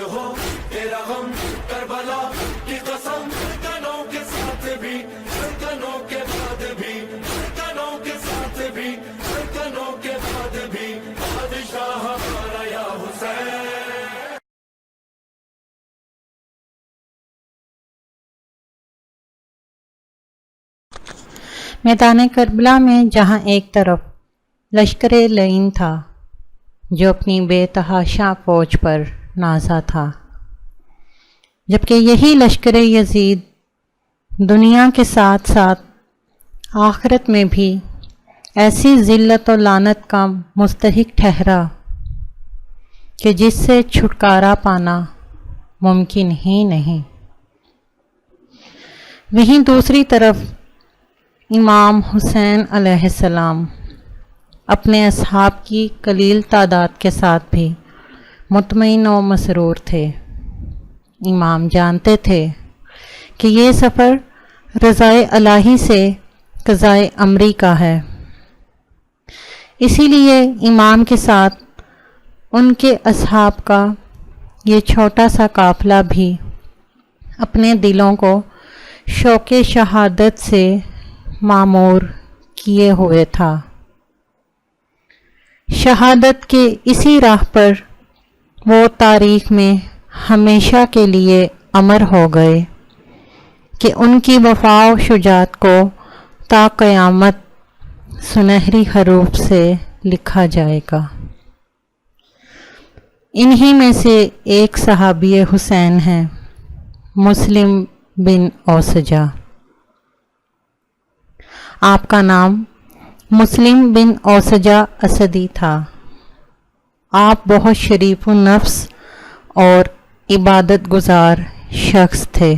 हो तेरा गम करबला की कसम, धड़कनों के साथ भी धड़कनों के बाद भी धड़कनों के साथ भी धड़कनों के बाद भी बादशाह हमारा या हुसैन। मैदान करबला में जहाँ एक तरफ लश्कर लईन था जो अपनी बेतहाशा फौज पर नाज़ा था, जबकि यही लश्कर यजीद दुनिया के साथ साथ आखिरत में भी ऐसी ज़िल्लत और लानत का मुस्तहिक ठहरा कि जिससे छुटकारा पाना मुमकिन ही नहीं। वहीं दूसरी तरफ इमाम हुसैन अलैहिस्सलाम अपने असहाब की कलील तादाद के साथ भी मुतमईन और मसरूर थे। इमाम जानते थे कि ये सफ़र रज़ाए इलाही से क़ज़ाए अमरी का है, इसीलिए इमाम के साथ उनके असहाब का ये छोटा सा काफ़िला भी अपने दिलों को शौक़े शहादत से मामूर किए हुए था। शहादत के इसी राह पर वो तारीख़ में हमेशा के लिए अमर हो गए कि उनकी वफ़ा और शुजाअत को ता क़यामत सुनहरी हरूफ से लिखा जाएगा। इन्हीं में से एक सहाबी हुसैन हैं मुस्लिम बिन औसजा। आपका नाम मुस्लिम बिन औसजा असदी था। आप बहुत शरीफ नफ्स और इबादत गुजार शख्स थे।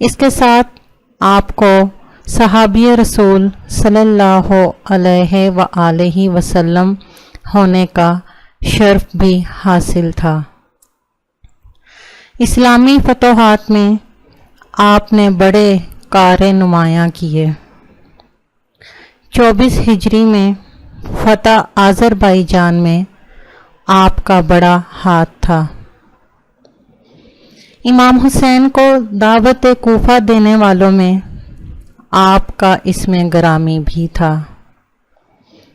इसके साथ आपको सहाबी रसूल सल्लल्लाहु अलैहि वसल्लम होने का शर्फ भी हासिल था। इस्लामी फतोहात में आपने बड़े कारे नुमायाँ किए। 24 हिजरी में फ़तह आज़रबाईजान में आपका बड़ा हाथ था। इमाम हुसैन को दावत कूफा देने वालों में आपका इसमें ग्रामी भी था।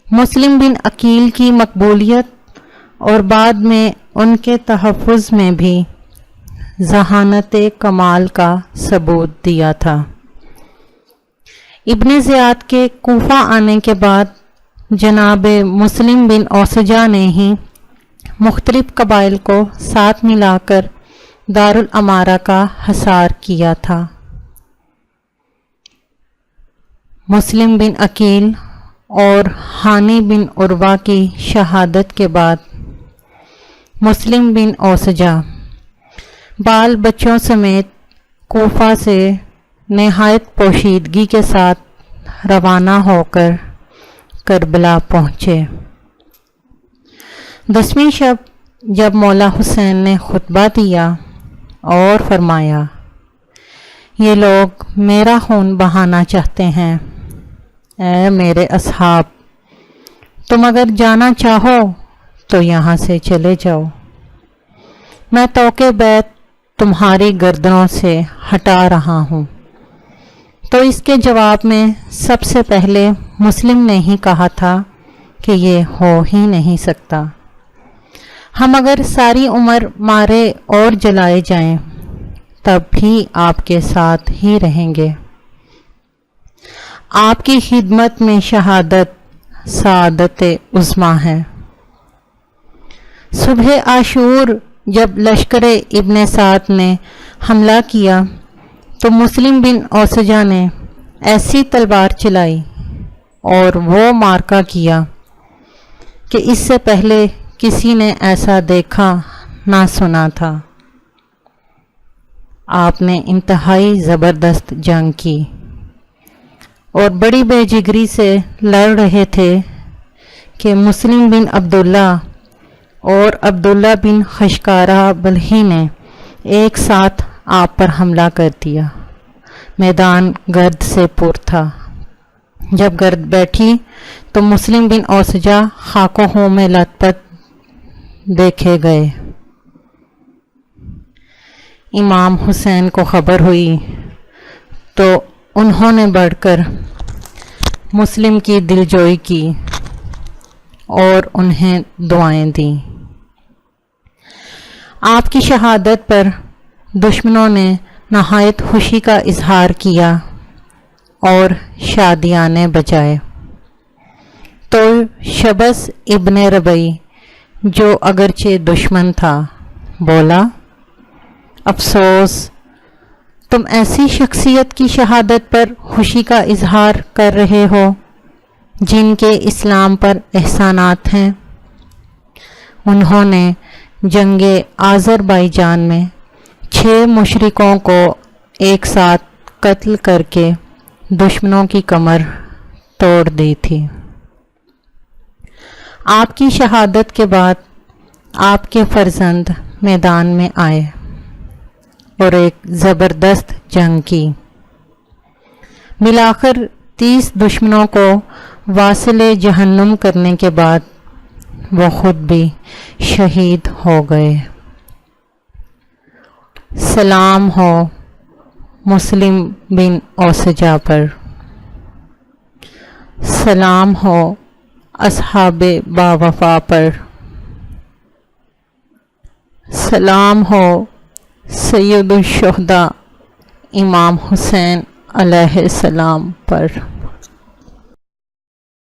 मुस्लिम बिन अकील की मकबूलियत और बाद में उनके तहफ़्फ़ुज़ में भी ज़हानत कमाल का सबूत दिया था। इब्ने ज़ियाद के कूफा आने के बाद जनाब मुस्लिम बिन औसजा ने ही मुख्तलिफ कबाइल को साथ मिलाकर दारुल अमारा का हसार किया था। मुस्लिम बिन अकील और हानी बिन उर्वा की शहादत के बाद मुस्लिम बिन औसजा बाल बच्चों समेत कूफा से नहायत पोशीदगी के साथ रवाना होकर करबला पहुँचे। 10वीं शब जब मौला हुसैन ने खुतबा दिया और फरमाया, ये लोग मेरा खून बहाना चाहते हैं। ऐ मेरे असहाब, तुम अगर जाना चाहो तो यहाँ से चले जाओ। मैं तौके बैत तुम्हारी गर्दनों से हटा रहा हूँ। तो इसके जवाब में सबसे पहले मुस्लिम ने ही कहा था कि ये हो ही नहीं सकता। हम अगर सारी उम्र मारे और जलाए जाएं तब भी आपके साथ ही रहेंगे। आपकी खिदमत में शहादत सादत उज़्मा है। सुबह आशूर जब लश्कर इब्ने साद ने हमला किया तो मुस्लिम बिन औसजा ने ऐसी तलवार चलाई और वो मार्का किया कि इससे पहले किसी ने ऐसा देखा ना सुना था। आपने इंतहाई ज़बरदस्त जंग की और बड़ी बेजिगरी से लड़ रहे थे कि मुस्लिम बिन अब्दुल्ला और अब्दुल्ला बिन खशकारा बल्ही ने एक साथ आप पर हमला कर दिया। मैदान गर्द से पुर था। जब गर्द बैठी तो मुस्लिम बिन औसजा खाकों में लथपथ देखे गए। امام حسین کو خبر ہوئی تو انہوں نے بڑھ کر مسلم کی دلجوئی کی اور انہیں دعائیں دیں۔ آپ کی شہادت پر دشمنوں نے نہایت خوشی کا اظہار کیا اور شادیانے بجائے، تو شبس ابن ربیع جو اگرچہ دشمن تھا بولا، افسوس، تم ایسی شخصیت کی شہادت پر خوشی کا اظہار کر رہے ہو جن کے اسلام پر احسانات ہیں۔ انہوں نے جنگ آذربائیجان میں 6 مشرکوں کو ایک ساتھ قتل کر کے دشمنوں کی کمر توڑ دی تھی۔ آپ کی شہادت کے بعد آپ کے فرزند میدان میں آئے اور ایک زبردست جنگ کی۔ بالآخر 30 دشمنوں کو واصل جہنم کرنے کے بعد وہ خود بھی شہید ہو گئے۔ سلام ہو مسلم بن اوسجا پر، سلام ہو اصحاب باوفا پر، سلام ہو سید الشہداء امام حسین علیہ السلام پر۔